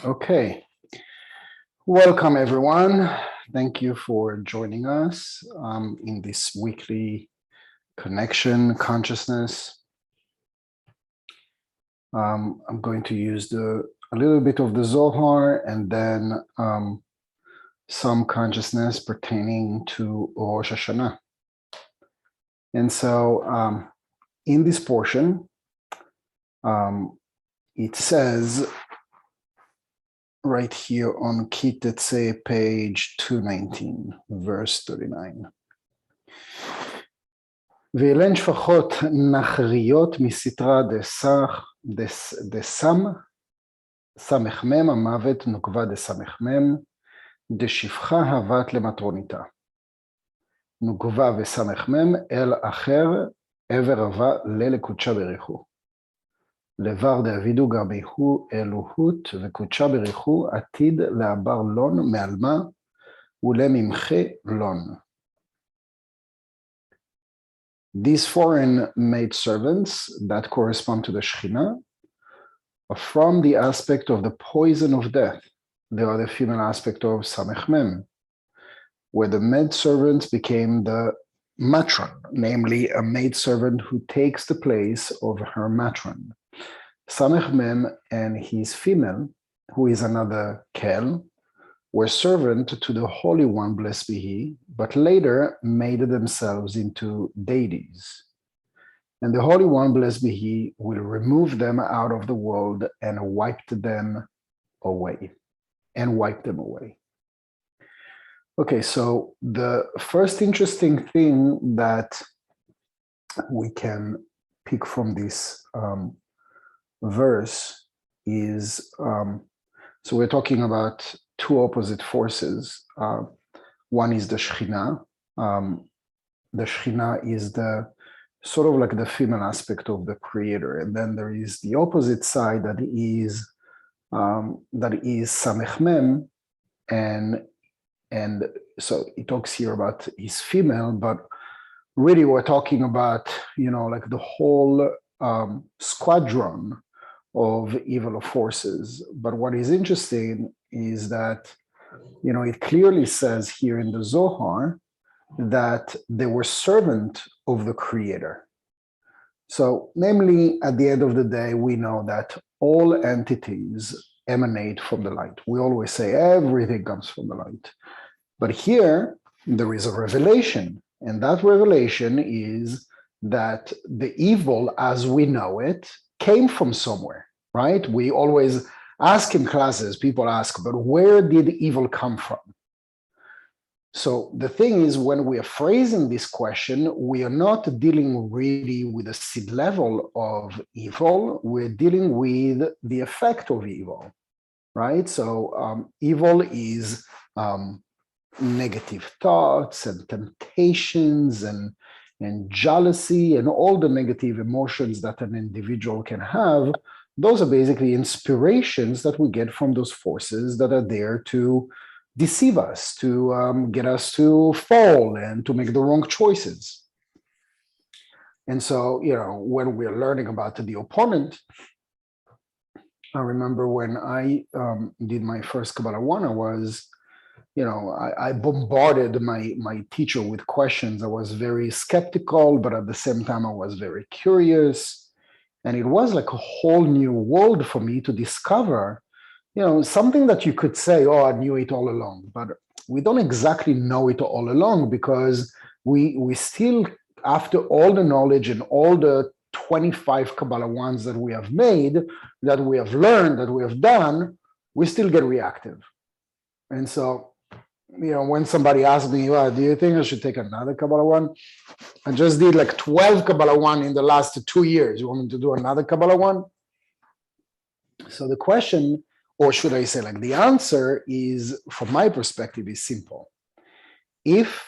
Okay, welcome everyone. Thank you for joining us in this weekly connection consciousness. I'm going to use a little bit of the Zohar and then some consciousness pertaining to Rosh Hashanah. And so in this portion, it says right here on Kitetse page 219, verse 39. ואלן שפחות נחריות מסתרא דסם סמ"ם המוות נוקבה דסמ"ם דשפחה הבת למטרוניתה. נוקבה וסמ"ם אל אחר עבר רבה ללקודשה בריחו. לבר דאבידו גרמיהו אלוהות וקודשה בריחו עתיד לעבר לון מעלמה ולממחה לון. These foreign maid servants that correspond to the Shekhinah are from the aspect of the poison of death. They are the female aspect of Samech Mem, where the maid servants became the matron, namely a maid servant who takes the place of her matron. Samech Mem and his female, who is another Kel, were servant to the Holy One, blessed be He, but later made themselves into deities. And the Holy One, blessed be He, will remove them out of the world and wipe them away. Okay, so the first interesting thing that we can pick from this verse is, so we're talking about two opposite forces. One is the Shekhinah. The Shekhinah is the sort of like the female aspect of the Creator, and then there is the opposite side that is Samech Mem, and so he talks here about his female, but really we're talking about like the whole squadron of evil forces. But what is interesting is that, it clearly says here in the Zohar that they were servant of the Creator. So, namely, at the end of the day, we know that all entities emanate from the light. We always say everything comes from the light. But here, there is a revelation, and that revelation is that the evil as we know it came from somewhere, right? We always ask in classes, people ask, but where did evil come from? So the thing is, when we are phrasing this question, we are not dealing really with the seed level of evil, we're dealing with the effect of evil, right? So evil is negative thoughts and temptations and jealousy and all the negative emotions that an individual can have. Those are basically inspirations that we get from those forces that are there to deceive us, to get us to fall and to make the wrong choices. And so, when we're learning about the opponent, I remember when I did my first Kabbalah 1, I was, I bombarded my teacher with questions. I was very skeptical, but at the same time, I was very curious. And it was like a whole new world for me to discover, something that you could say, oh, I knew it all along. But we don't exactly know it all along, because we still, after all the knowledge and all the 25 Kabbalah 1s that we have made, that we have learned, that we have done, we still get reactive. And so, when somebody asks me, well, do you think I should take another Kabbalah 1? I just did like 12 Kabbalah 1 in the last 2 years. You want me to do another Kabbalah 1? So the question, or should I say like the answer is, from my perspective, is simple. If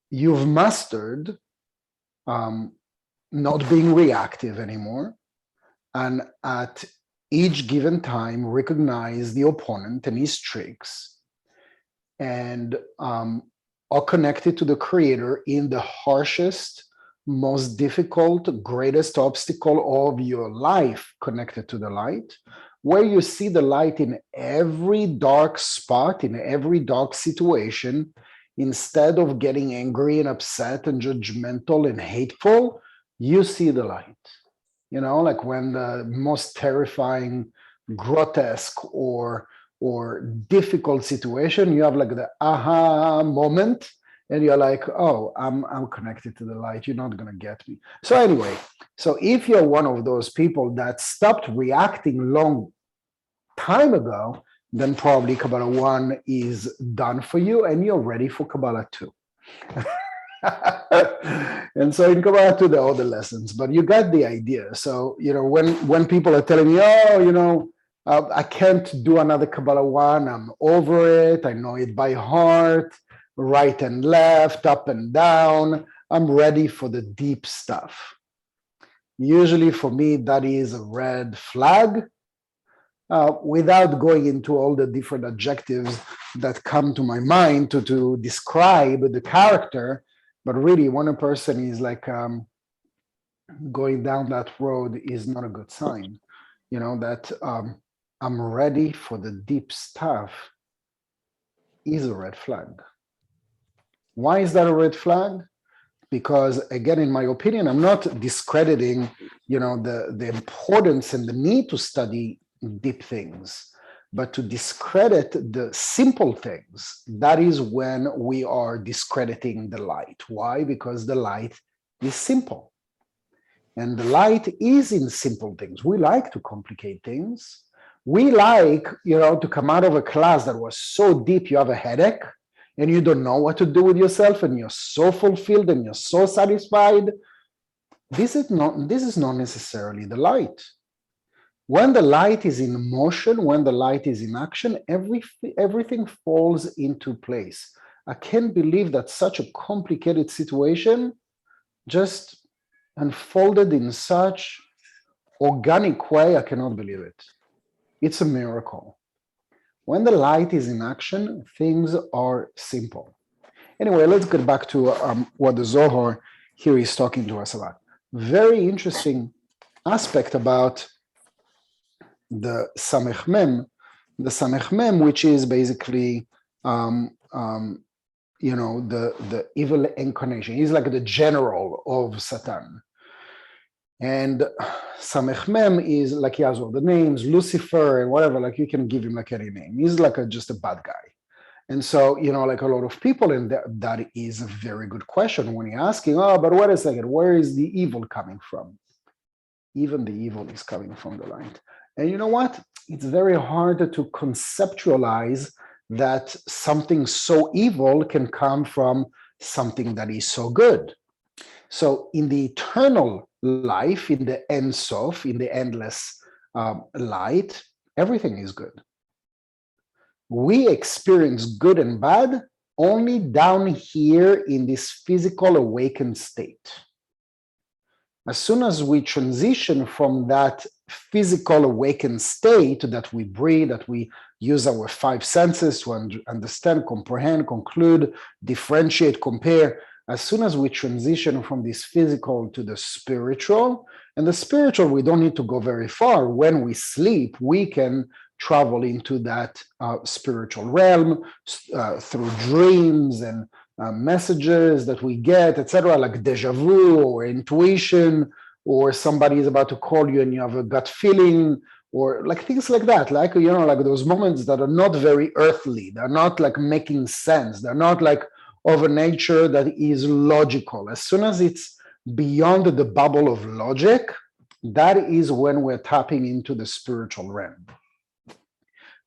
you've mastered not being reactive anymore, and at each given time recognize the opponent and his tricks, and are connected to the Creator in the harshest, most difficult, greatest obstacle of your life, connected to the light, where you see the light in every dark spot, in every dark situation, instead of getting angry and upset and judgmental and hateful, you see the light. You know, like when the most terrifying, grotesque, or difficult situation, you have like the aha moment, and you're like, oh, I'm connected to the light. You're not gonna get me. So anyway, so if you're one of those people that stopped reacting long time ago, then probably Kabbalah 1 is done for you, and you're ready for Kabbalah 2. And so in Kabbalah 2, there are other lessons, but you got the idea. So, you know, when people are telling me, oh, you know, I can't do another Kabbalah 1, I'm over it, I know it by heart, right and left, up and down, I'm ready for the deep stuff. Usually for me, that is a red flag. Without going into all the different adjectives that come to my mind to describe the character, but really when a person is like going down that road is not a good sign. You know, that I'm ready for the deep stuff is a red flag. Why is that a red flag? Because again, in my opinion, I'm not discrediting, you know, the importance and the need to study deep things, but to discredit the simple things, that is when we are discrediting the light. Why? Because the light is simple. And the light is in simple things. We like to complicate things. We like, you know, to come out of a class that was so deep you have a headache and you don't know what to do with yourself and you're so fulfilled and you're so satisfied. This is not necessarily the light. When the light is in motion, when the light is in action, everything falls into place. I can't believe that such a complicated situation just unfolded in such organic way. I cannot believe it. It's a miracle. When the light is in action, things are simple. Anyway, let's get back to what the Zohar here is talking to us about. Very interesting aspect about the Samech Mem, which is basically, you know, the evil incarnation. He's like the general of Satan. And Samech Mem is like he has all the names, Lucifer and whatever, like you can give him like any name. He's like just a bad guy. And so, you know, like a lot of people, and that is a very good question when you're asking, oh, but wait a second, where is the evil coming from? Even the evil is coming from the light. And you know what? It's very hard to conceptualize that something so evil can come from something that is so good. So in the eternal life, in the Ein Sof, in the endless light, everything is good. We experience good and bad only down here in this physical awakened state. As soon as we transition from that physical awakened state that we breathe, that we use our five senses to understand, comprehend, conclude, differentiate, compare, as soon as we transition from this physical to the spiritual, and the spiritual, we don't need to go very far. When we sleep, we can travel into that spiritual realm through dreams and messages that we get, etc., like deja vu or intuition, or somebody is about to call you and you have a gut feeling, or like things like that, like, you know, like those moments that are not very earthly, they're not like making sense, they're not like of a nature that is logical. As soon as it's beyond the bubble of logic, that is when we're tapping into the spiritual realm.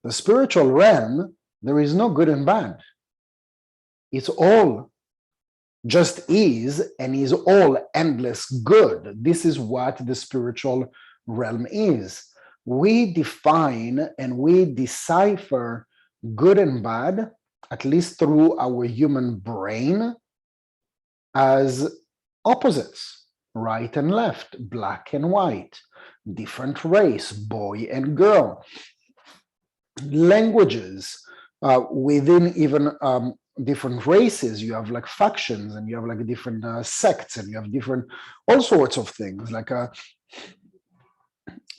The spiritual realm, there is no good and bad. It's all just is, and is all endless good. This is what the spiritual realm is. We define and we decipher good and bad, at least through our human brain, as opposites, right and left, black and white, different race, boy and girl. Languages, within even different races, you have like factions, and you have like different sects, and you have different all sorts of things. Like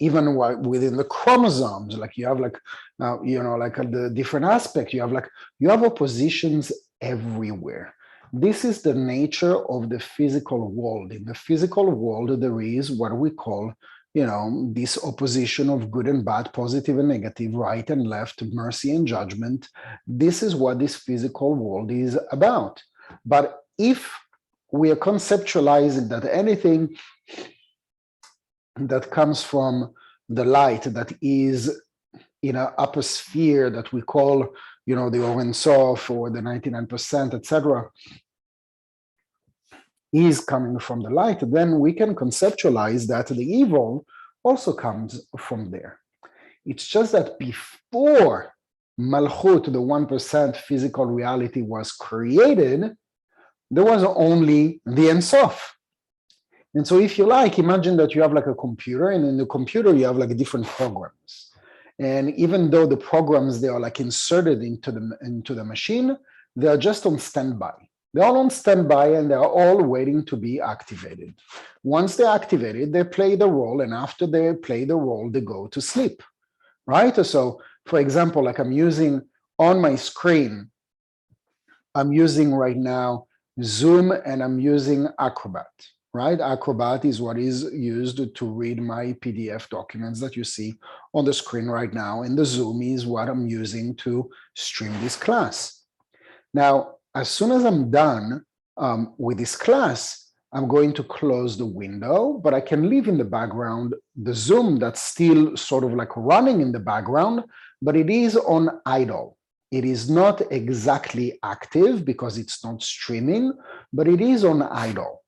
even within the chromosomes, like you have like, like the different aspects, you have oppositions everywhere. This is the nature of the physical world. In the physical world, there is what we call, this opposition of good and bad, positive and negative, right and left, mercy and judgment. This is what this physical world is about. But if we are conceptualizing that anything that comes from the light that is in an upper sphere that we call, the Oren Sof or the 99%, etc., is coming from the light, then we can conceptualize that the evil also comes from there. It's just that before Malchut, the 1% physical reality, was created, there was only the Ein Sof. And so if you like, imagine that you have like a computer, and in the computer you have like different programs. And even though the programs, they are like inserted into the machine, they are just on standby. They're all on standby and they're all waiting to be activated. Once they're activated, they play the role, and after they play the role, they go to sleep, right? So for example, like I'm using on my screen, I'm using right now Zoom and I'm using Acrobat, right? Acrobat is what is used to read my PDF documents that you see on the screen right now. And the Zoom is what I'm using to stream this class. Now, as soon as I'm done with this class, I'm going to close the window, but I can leave in the background the Zoom that's still sort of like running in the background, but it is on idle. It is not exactly active because it's not streaming, but it is on idle.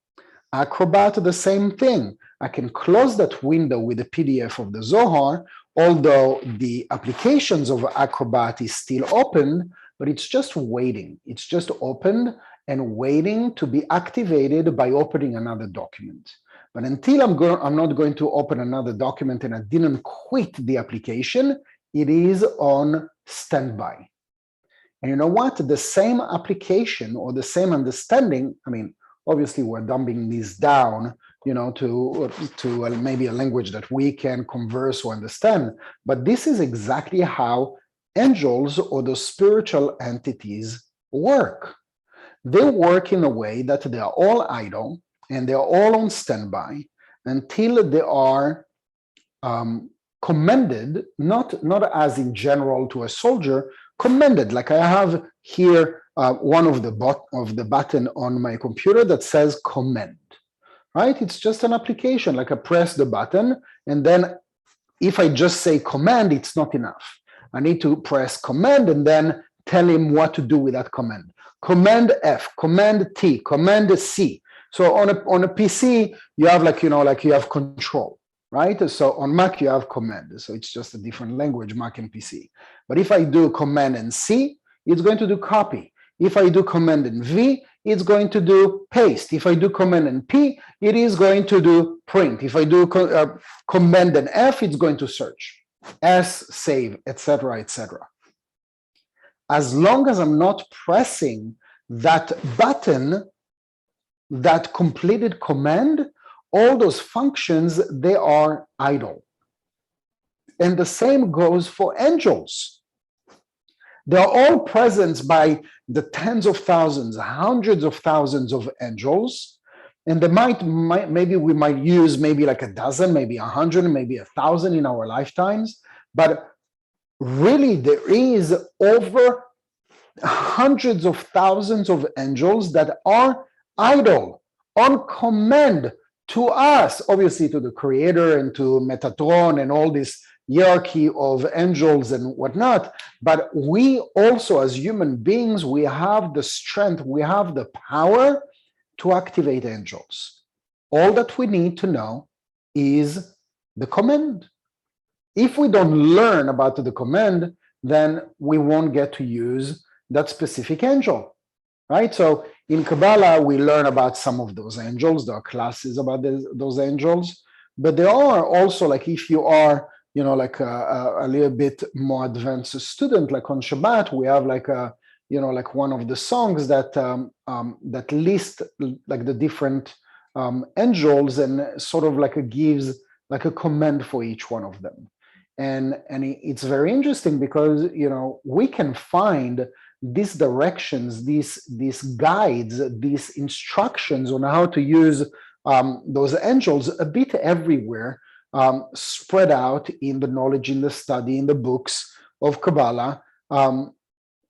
Acrobat, the same thing. I can close that window with the PDF of the Zohar, although the applications of Acrobat is still open, but it's just waiting. It's just open and waiting to be activated by opening another document. But until I'm not going to open another document and I didn't quit the application, it is on standby. And you know what? The same application or the same understanding, I mean, obviously we're dumbing this down, to maybe a language that we can converse or understand, but this is exactly how angels or the spiritual entities work. They work in a way that they are all idle and they are all on standby until they are commended, not as in general to a soldier, commended. Like I have here one of the button on my computer that says commend, right? It's just an application, like I press the button, and then if I just say command, it's not enough. I need to press command and then tell him what to do with that command. Command F, command T, command C. So on a PC, you have you have control, right? So on Mac, you have command. So it's just a different language, Mac and PC. But if I do command and C, it's going to do copy. If I do command and V, it's going to do paste. If I do command and P, it is going to do print. If I do command and F, it's going to search. S, save, etc., etc. As long as I'm not pressing that button, that completed command, all those functions, they are idle. And the same goes for angels. They're all present by the tens of thousands, hundreds of thousands of angels. And they maybe we might use maybe like a dozen, maybe 100, maybe 1,000 in our lifetimes. But really, there is over hundreds of thousands of angels that are idle, on command to us, obviously to the Creator and to Metatron and all this hierarchy of angels and whatnot. But we also, as human beings, we have the strength, we have the power to activate angels. All that we need to know is the command. If we don't learn about the command, then we won't get to use that specific angel, right? So in Kabbalah, we learn about some of those angels. There are classes about those angels, but there are also, like if you are, like a little bit more advanced student, like on Shabbat, we have like a, like one of the songs that that list like the different angels and sort of like gives like a command for each one of them. And it's very interesting because, you know, we can find these directions, these guides, these instructions on how to use those angels a bit everywhere, spread out in the knowledge, in the study, in the books of Kabbalah,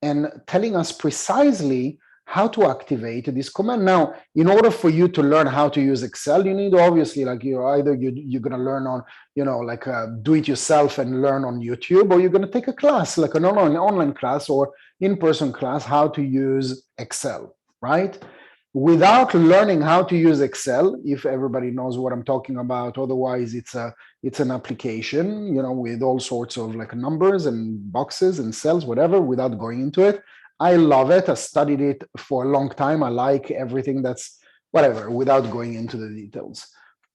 and telling us precisely how to activate this command. Now, in order for you to learn how to use Excel, you need obviously, like, you're going to learn on, you know, like do it yourself and learn on YouTube, or you're going to take a class, like an online class or in-person class, how to use Excel, right? Without learning how to use Excel, if everybody knows what I'm talking about, otherwise it's an application, you know, with all sorts of like numbers and boxes and cells, whatever, without going into it. I love it. I studied it for a long time. I like everything that's whatever, without going into the details.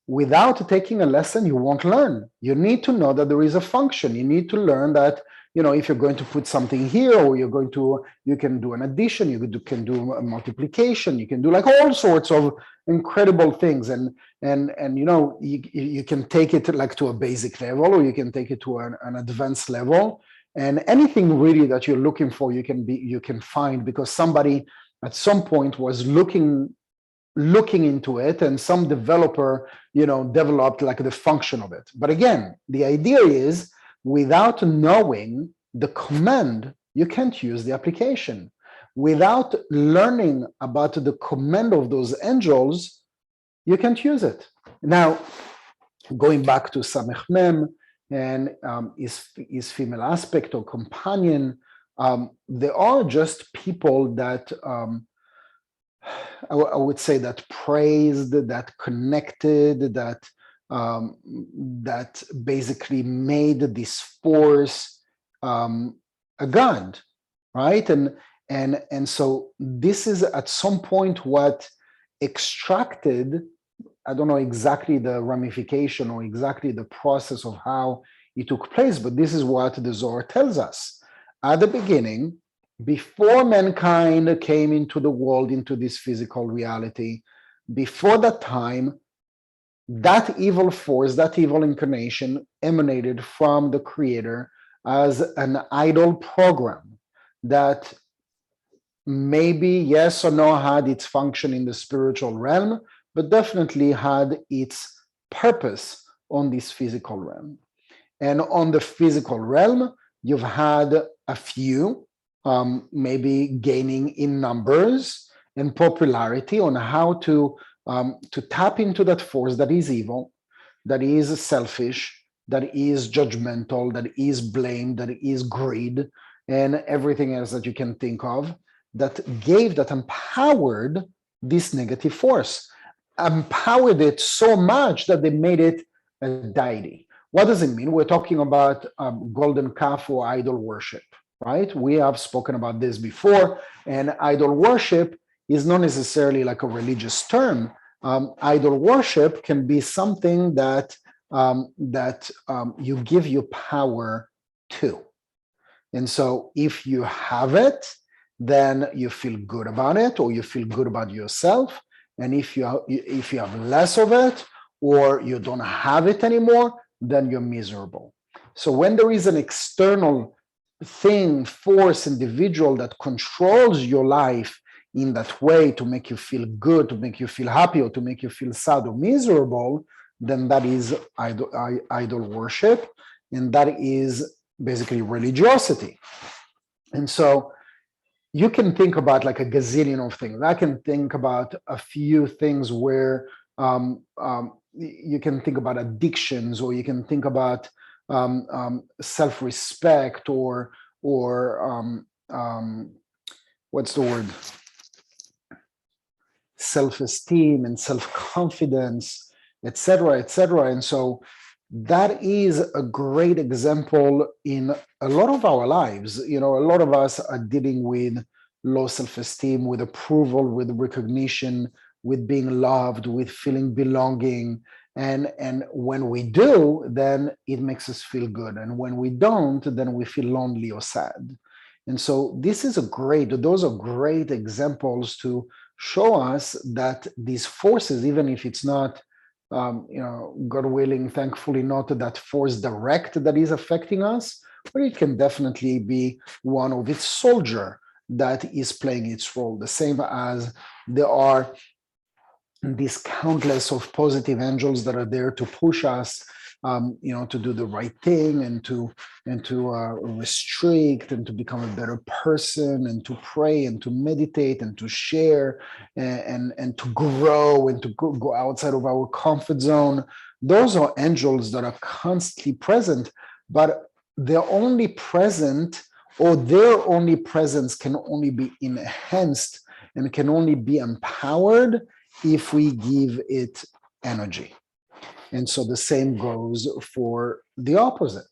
Without taking a lesson, you won't learn. You need to know that there is a function. You need to learn that, you know, if you're going to put something here, or you can do an addition, you can do a multiplication, you can do like all sorts of incredible things. And you know, you can take it like to a basic level, or you can take it to an advanced level. And anything really that you're looking for, you can find, because somebody at some point was looking into it, and some developer, you know, developed like the function of it. But again, the idea is, without knowing the command, you can't use the application. Without learning about the command of those angels, you can't use it. Now, going back to Samech Mem and his female aspect or companion, they are just people that I would say that praised, that connected, that basically made this force a god, right? And so this is at some point what extracted. I don't know exactly the ramification or exactly the process of how it took place, but this is what the Zohar tells us. At the beginning, before mankind came into the world, into this physical reality, before that time, that evil force, that evil incarnation emanated from the Creator as an idol program that maybe yes or no had its function in the spiritual realm, but definitely had its purpose on this physical realm. And on the physical realm, you've had a few, maybe gaining in numbers and popularity on how to tap into that force that is evil, that is selfish, that is judgmental, that is blame, that is greed, and everything else that you can think of, that empowered this negative force, empowered it so much that they made it a deity. What does it mean? We're talking about golden calf or idol worship, right? We have spoken about this before, and idol worship is not necessarily like a religious term. Idol worship can be something that you give your power to. And so if you have it, then you feel good about it, or you feel good about yourself. And if you have less of it, or you don't have it anymore, then you're miserable. So when there is an external thing, force, individual that controls your life in that way to make you feel good, to make you feel happy, or to make you feel sad or miserable, then that is idol worship, and that is basically religiosity. And so you can think about like a gazillion of things. I can think about a few things where you can think about addictions, or you can think about self-respect, or what's the word? Self-esteem and self-confidence, etc., etc. And so that is a great example in a lot of our lives. You know, a lot of us are dealing with low self-esteem, with approval, with recognition, with being loved, with feeling belonging. And when we do, then it makes us feel good. And when we don't, then we feel lonely or sad. And so those are great examples to show us that these forces, even if it's not God willing, thankfully, not that force direct that is affecting us, but it can definitely be one of its soldier that is playing its role. The same as there are these countless of positive angels that are there to push us, to do the right thing and to restrict and to become a better person and to pray and to meditate and to share and to grow and to go outside of our comfort zone. Those are angels that are constantly present, but they're only present, or their only presence can only be enhanced and can only be empowered if we give it energy. And so the same goes for the opposite.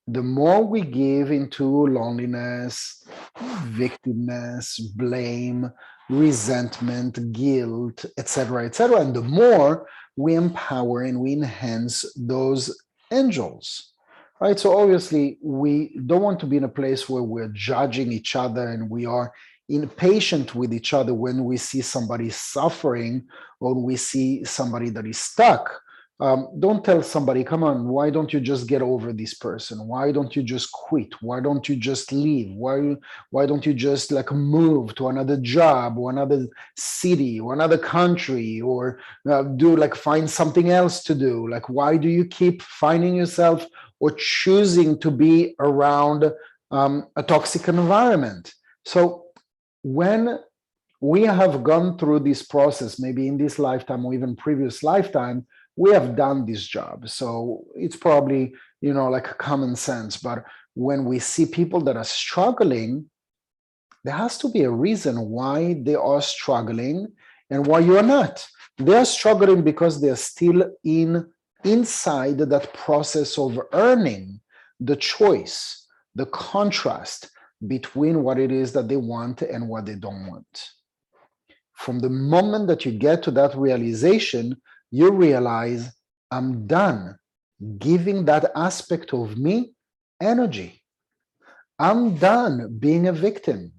The more we give into loneliness, victimness, blame, resentment, guilt, etc., and the more we empower and we enhance those angels, right? So obviously, we don't want to be in a place where we're judging each other and we are impatient with each other when we see somebody suffering or we see somebody that is stuck. Don't tell somebody, come on, why don't you just get over this person? Why don't you just quit? Why don't you just leave? Why don't you just like move to another job or another city or another country, or find something else to do? Like, why do you keep finding yourself or choosing to be around a toxic environment? So when we have gone through this process, maybe in this lifetime or even previous lifetime, we have done this job. So it's probably, like a common sense. But when we see people that are struggling, there has to be a reason why they are struggling and why you are not. They are struggling because they're still inside that process of earning the choice, the contrast between what it is that they want and what they don't want. From the moment that you get to that realization, you realize, I'm done giving that aspect of me energy. I'm done being a victim.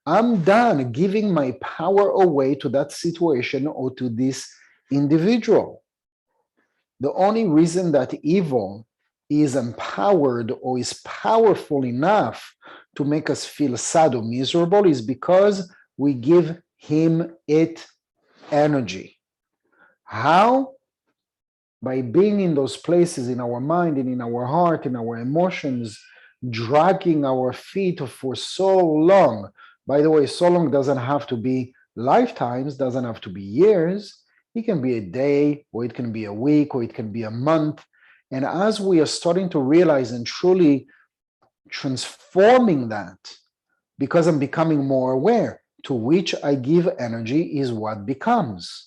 I'm done giving my power away to that situation or to this individual. The only reason that evil is empowered or is powerful enough to make us feel sad or miserable is because we give him it energy. How? By being in those places in our mind and in our heart, in our emotions, dragging our feet for so long. By the way, so long doesn't have to be lifetimes, doesn't have to be years. It can be a day, or it can be a week, or it can be a month. And as we are starting to realize and truly transforming that, because I'm becoming more aware, to which I give energy is what becomes.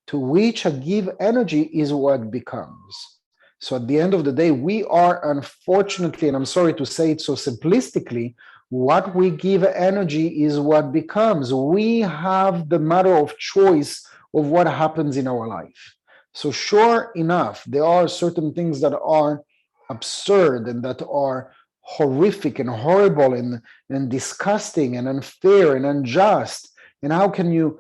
To which I give energy is what becomes. So at the end of the day, we are, unfortunately, and I'm sorry to say it so simplistically, what we give energy is what becomes. We have the matter of choice of what happens in our life. So sure enough, there are certain things that are absurd and that are horrific and horrible and disgusting and unfair and unjust. And how can you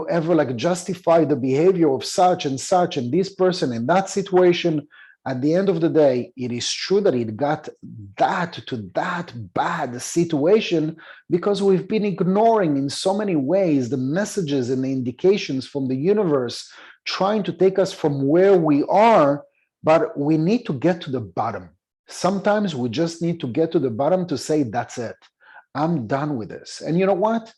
ever like justify the behavior of such and such and this person in that situation? At the end of the day, it is true that it got that to that bad situation because we've been ignoring in so many ways the messages and the indications from the universe trying to take us from where we are, but we need to get to the bottom. Sometimes we just need to get to the bottom to say, that's it. I'm done with this. And you know what?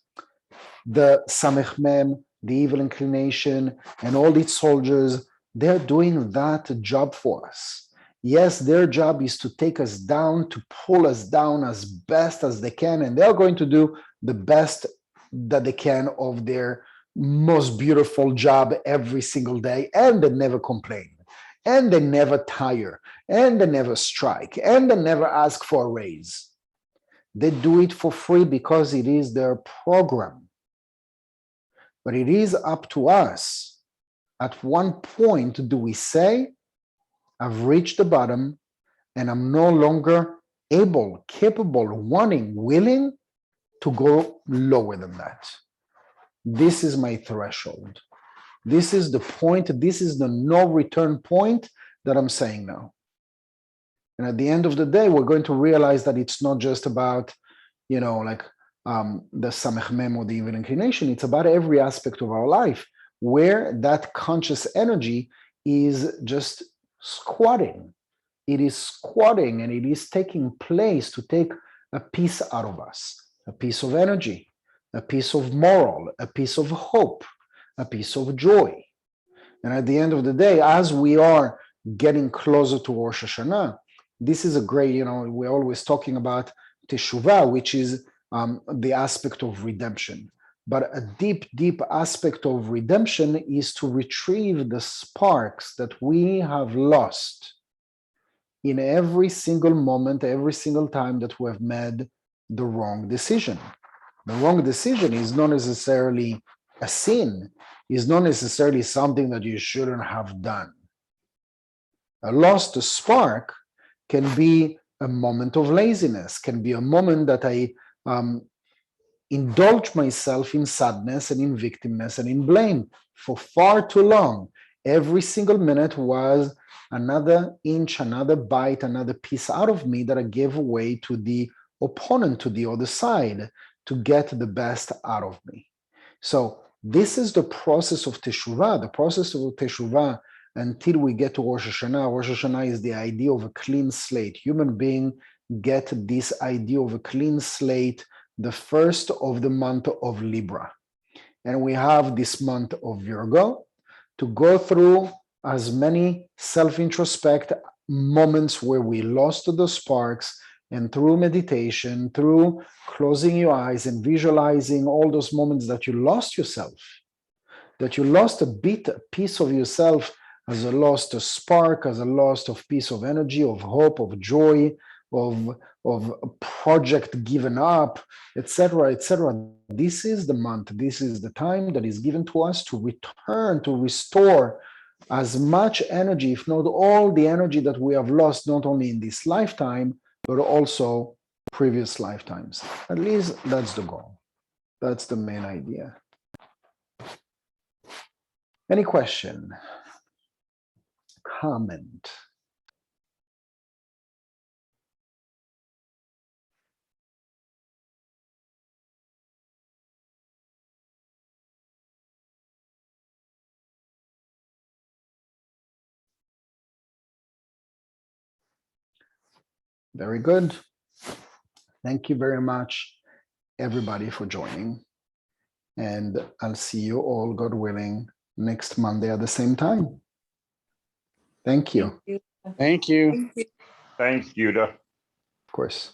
The Samech Mem, the evil inclination, and all its soldiers, they're doing that job for us. Yes, their job is to take us down, to pull us down as best as they can, and they're going to do the best that they can of their most beautiful job every single day, and they never complain, and they never tire, and they never strike, and they never ask for a raise. They do it for free because it is their program. But it is up to us. At one point, do we say, I've reached the bottom and I'm no longer able, capable, wanting, willing to go lower than that. This is my threshold. This is the point. This is the no return point that I'm saying now. And at the end of the day, we're going to realize that it's not just about, you know, like the samech mem or the evil inclination. It's about every aspect of our life where that conscious energy is just squatting. It is squatting and it is taking place to take a piece out of us, a piece of energy, a piece of moral, a piece of hope, a piece of joy. And at the end of the day, as we are getting closer to Rosh Hashanah, this is a great, you know, we're always talking about Teshuvah, which is the aspect of redemption. But a deep, deep aspect of redemption is to retrieve the sparks that we have lost in every single moment, every single time that we have made the wrong decision. The wrong decision is not necessarily a sin, is not necessarily something that you shouldn't have done. A lost spark can be a moment of laziness, can be a moment that I indulge myself in sadness and in victimness and in blame for far too long. Every single minute was another inch, another bite, another piece out of me that I gave away to the opponent, to the other side, to get the best out of me. So this is the process of Teshuvah. The process of Teshuvah until we get to Rosh Hashanah. Rosh Hashanah is the idea of a clean slate. Human beings get this idea of a clean slate the first of the month of Libra. And we have this month of Virgo to go through as many self-introspect moments where we lost the sparks, and through meditation, through closing your eyes and visualizing all those moments that you lost yourself, that you lost a piece of yourself, as a lost spark, as a lost of piece of energy, of hope, of joy, of a project given up, etc., etc. This is the month, this is the time that is given to us to return, to restore as much energy, if not all the energy that we have lost, not only in this lifetime, but also previous lifetimes. At least that's the goal. That's the main idea. Any question? Comment? Very good. Thank you very much, everybody, for joining. And I'll see you all, God willing, next Monday at the same time. Thank you. Thank you. Thanks, Yehuda. Of course.